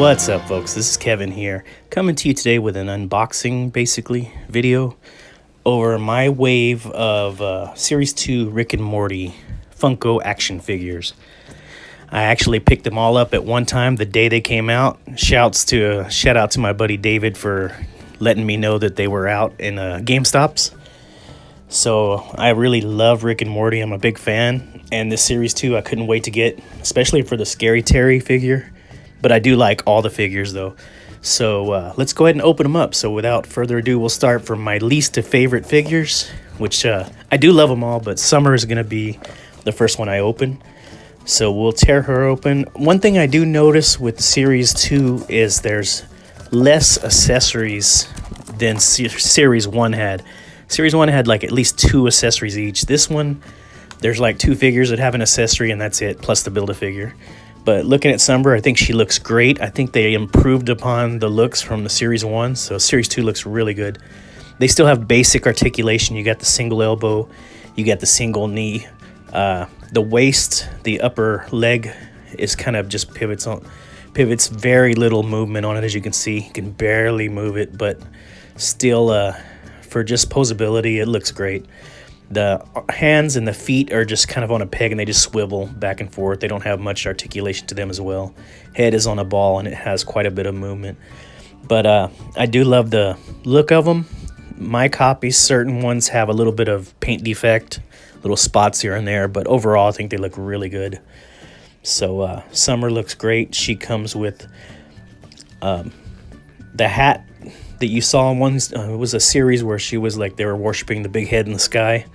What's up, folks? This is Kevin here, coming to you today with an unboxing, basically, video over my wave of Series 2 Rick and Morty Funko action figures. I actually picked them all up at one time the day they came out. Shout out to my buddy David for letting me know that they were out in GameStops. So I really love Rick and Morty. I'm a big fan. And this Series 2 I couldn't wait to get, especially for the Scary Terry figure. But I do like all the figures, though. So let's go ahead and open them up. So without further ado, we'll start from my least to favorite figures, which I do love them all, but Summer is going to be the first one I open. So we'll tear her open. One thing I do notice with Series 2 is there's less accessories than Series 1 had. Series 1 had like at least 2 accessories each. This one, there's like 2 figures that have an accessory and that's it, plus the Build-A-Figure. But looking at Summer, I think she looks great. I think they improved upon the looks from the Series 1, so Series 2 looks really good. They still have basic articulation. You got the single elbow, you got the single knee. The waist, the upper leg is kind of just pivots, very little movement on it, as you can see. You can barely move it, but still, for just posability, it looks great. The hands and the feet are just kind of on a peg and they just swivel back and forth. They don't have much articulation to them as well. Head is on a ball and it has quite a bit of movement. But I do love the look of them. My copies, certain ones have a little bit of paint defect, little spots here and there, but overall I think they look really good. So Summer looks great. She comes with the hat that you saw in one. It was a series where she was like they were worshiping the big head in the sky.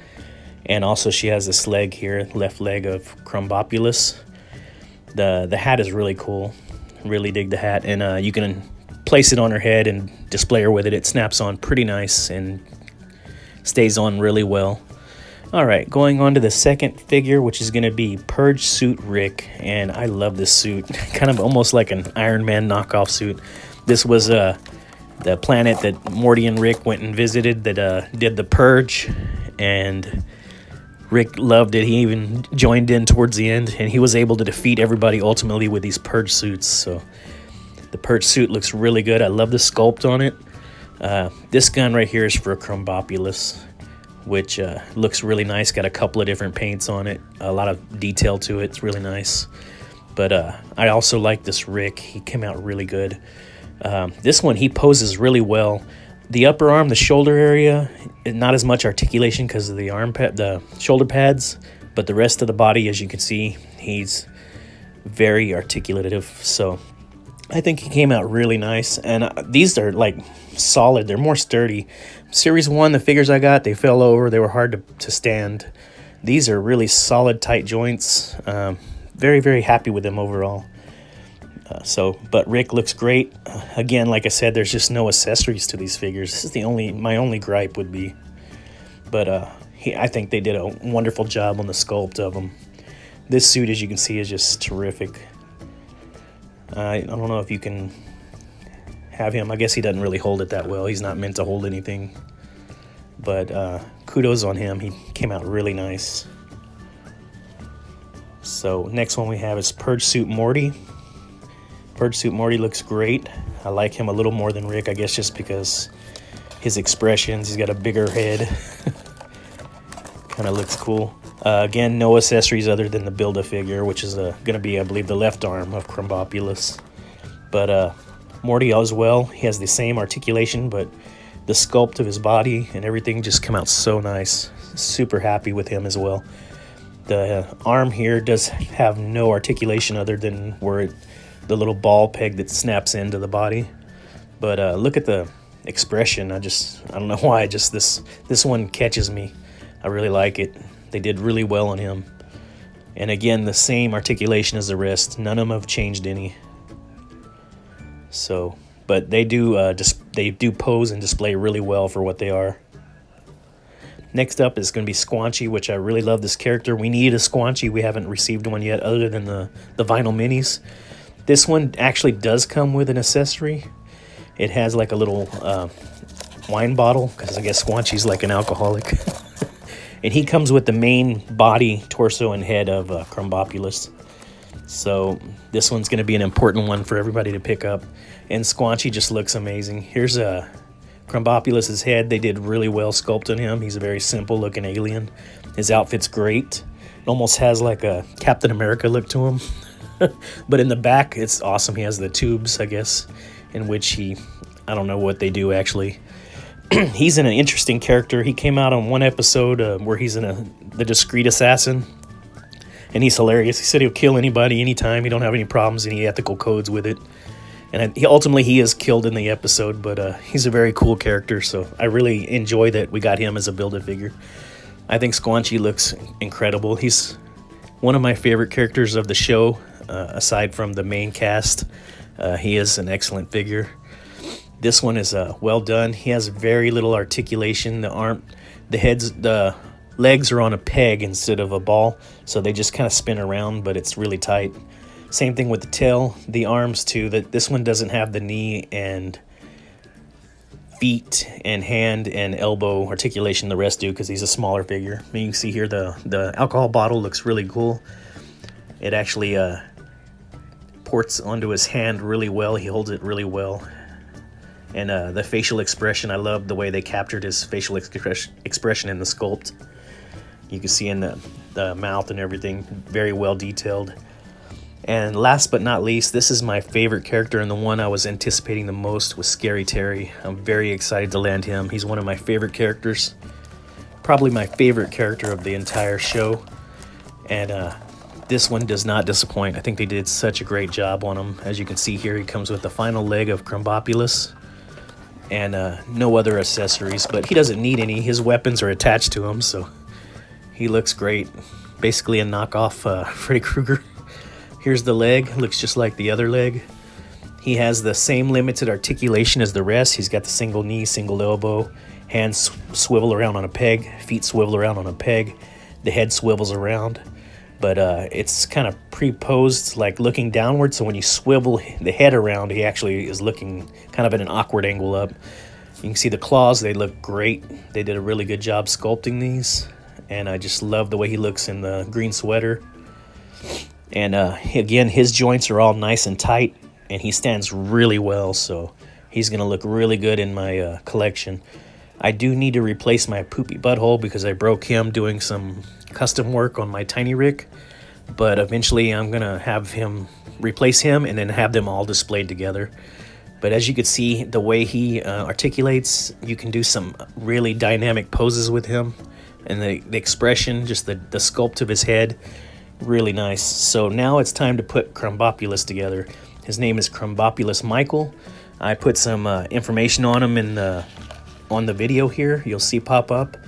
And also she has this leg here, left leg of Krombopulos. The hat is really cool. Really dig the hat. And you can place it on her head and display her with it. It snaps on pretty nice and stays on really well. Alright, going on to the second figure, which is going to be Purge Suit Rick. And I love this suit. Kind of almost like an Iron Man knockoff suit. This was the planet that Morty and Rick went and visited that did the purge, and Rick loved it. He even joined in towards the end, and he was able to defeat everybody ultimately with these purge suits. So the purge suit looks really good. I love the sculpt on it. This gun right here is for Krombopulos, which looks really nice. Got a couple of different paints on it, a lot of detail to it. It's really nice. But I also like this Rick. He came out really good. This one, he poses really well. The upper arm, the shoulder area, not as much articulation because of the shoulder pads, but the rest of the body, as you can see, he's very articulative. So I think he came out really nice. And these are like solid. They're more sturdy. Series 1, the figures I got, they fell over. They were hard to stand. These are really solid, tight joints. Very, very happy with them overall. But Rick looks great. Again, like I said, there's just no accessories to these figures. This is my only gripe would be. But I think they did a wonderful job on the sculpt of him. This suit, as you can see, is just terrific. I don't know if you can have him. I guess he doesn't really hold it that well. He's not meant to hold anything. But kudos on him. He came out really nice. So next one we have is Purge Suit Morty. Purge Suit Morty looks great. I like him a little more than Rick, I guess just because his expressions. He's got a bigger head. Kind of looks cool. Again, no accessories other than the Build-A-Figure, which is going to be, I believe, the left arm of Krombopulos. But Morty as well. He has the same articulation, but the sculpt of his body and everything just come out so nice. Super happy with him as well. The arm here does have no articulation other than where the little ball peg that snaps into the body. But look at the expression. I don't know why, just this one catches me. I really like it. They did really well on him. And again, the same articulation as the rest. None of them have changed any. So, but they do pose and display really well for what they are. Next up is going to be Squanchy, which I really love this character. We need a Squanchy. We haven't received one yet other than the vinyl minis. This one actually does come with an accessory. It has like a little wine bottle, because I guess Squanchy's like an alcoholic. And he comes with the main body, torso, and head of Krombopulos. So this one's going to be an important one for everybody to pick up. And Squanchy just looks amazing. Here's Krombopulos' head. They did really well sculpting him. He's a very simple looking alien. His outfit's great. It almost has like a Captain America look to him. But in the back, it's awesome. He has the tubes, I guess, in which I don't know what they do actually. He's an interesting character. He came out on one episode where he's the discreet assassin. And he's hilarious. He said he'll kill anybody, anytime. He don't have any problems, any ethical codes with it. And ultimately, he is killed in the episode, but he's a very cool character. So I really enjoy that we got him as a Build-A-Figure. I think Squanchy looks incredible. He's one of my favorite characters of the show, aside from the main cast. He is an excellent figure. This one is well done. He has very little articulation. The legs are on a peg instead of a ball, so they just kind of spin around, but it's really tight. Same thing with the tail, the arms too. This one doesn't have the knee and feet and hand and elbow articulation the rest do, because he's a smaller figure. You can see here the alcohol bottle looks really cool. It actually ports onto his hand really well. He holds it really well. And the facial expression, I love the way they captured his facial expression in the sculpt. You can see in the mouth and everything, very well detailed. And last but not least, this is my favorite character, and the one I was anticipating the most was Scary Terry. I'm very excited to land him. He's one of my favorite characters. Probably my favorite character of the entire show. And this one does not disappoint. I think they did such a great job on him. As you can see here, he comes with the final leg of Krombopulos and no other accessories, but he doesn't need any. His weapons are attached to him, so he looks great. Basically a knockoff Freddy Krueger. Here's the leg. Looks just like the other leg. He has the same limited articulation as the rest. He's got the single knee, single elbow, hands swivel around on a peg, feet swivel around on a peg, the head swivels around. But it's kind of pre-posed, like looking downward, so when you swivel the head around, he actually is looking kind of at an awkward angle up. You can see the claws, they look great. They did a really good job sculpting these, and I just love the way he looks in the green sweater. And again, his joints are all nice and tight, and he stands really well, so he's going to look really good in my collection. I do need to replace my poopy butthole because I broke him doing some custom work on my Tiny Rick, but eventually I'm going to have him replace him and then have them all displayed together. But as you can see, the way he articulates, you can do some really dynamic poses with him, and the expression, just the sculpt of his head, really nice. So now it's time to put Krombopulos together. His name is Krombopulos Michael. I put some information on him on the video here. You'll see pop up.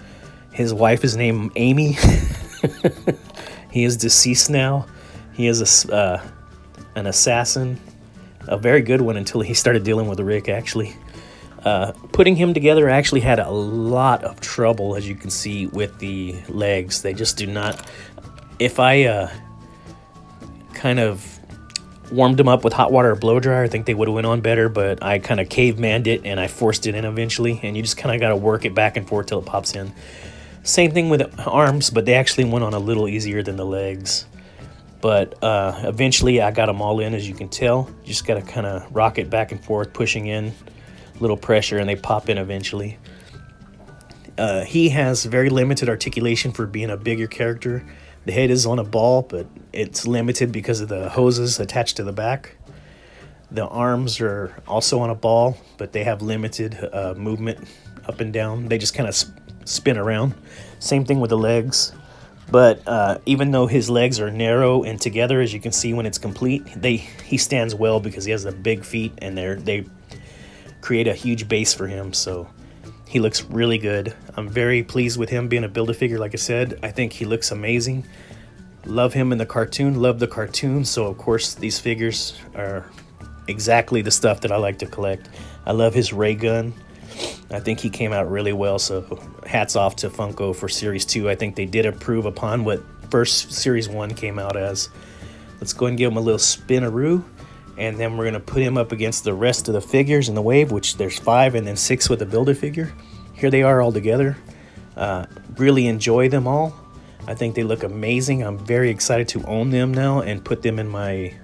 His wife is named Amy. He is deceased now. He is an assassin, a very good one until he started dealing with Rick, actually. Putting him together, I actually had a lot of trouble, as you can see, with the legs. They just do not... If I kind of warmed them up with hot water or blow dryer, I think they would have went on better, but I kind of cavemanned it and I forced it in eventually, and you just kind of got to work it back and forth till it pops in. Same thing with the arms, but they actually went on a little easier than the legs. But eventually I got them all in, as you can tell. You just got to kind of rock it back and forth, pushing in, little pressure, and they pop in eventually. He has very limited articulation for being a bigger character. The head is on a ball, but it's limited because of the hoses attached to the back. The arms are also on a ball, but they have limited movement up and down. They just kind of spin around. Same thing with the legs. But even though his legs are narrow and together, as you can see when it's complete, he stands well because he has the big feet, and they create a huge base for him. So he looks really good. I'm very pleased with him being a Build-A-Figure, like I said. I think he looks amazing. Love him in the cartoon. Love the cartoon. So, of course, these figures are exactly the stuff that I like to collect. I love his ray gun. I think he came out really well. So, hats off to Funko for Series 2. I think they did improve upon what first Series 1 came out as. Let's go ahead and give him a little spin-a-roo. And then we're going to put him up against the rest of the figures in the wave, which there's 5 and then 6 with the Build-A-Figure. Here they are all together. Really enjoy them all. I think they look amazing. I'm very excited to own them now and put them in my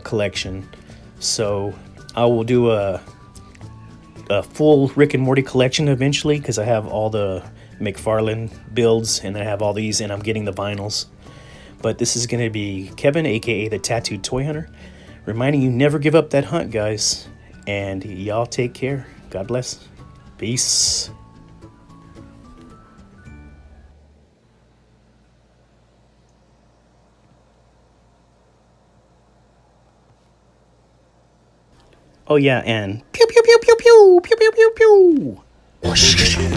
collection. So I will do a full Rick and Morty collection eventually, because I have all the McFarlane builds and I have all these, and I'm getting the vinyls. But this is going to be Kevin, aka the Tattooed Toy Hunter, reminding you never give up that hunt, guys. And y'all take care. God bless. Peace. Oh yeah, and pew pew pew pew pew pew pew pew pew.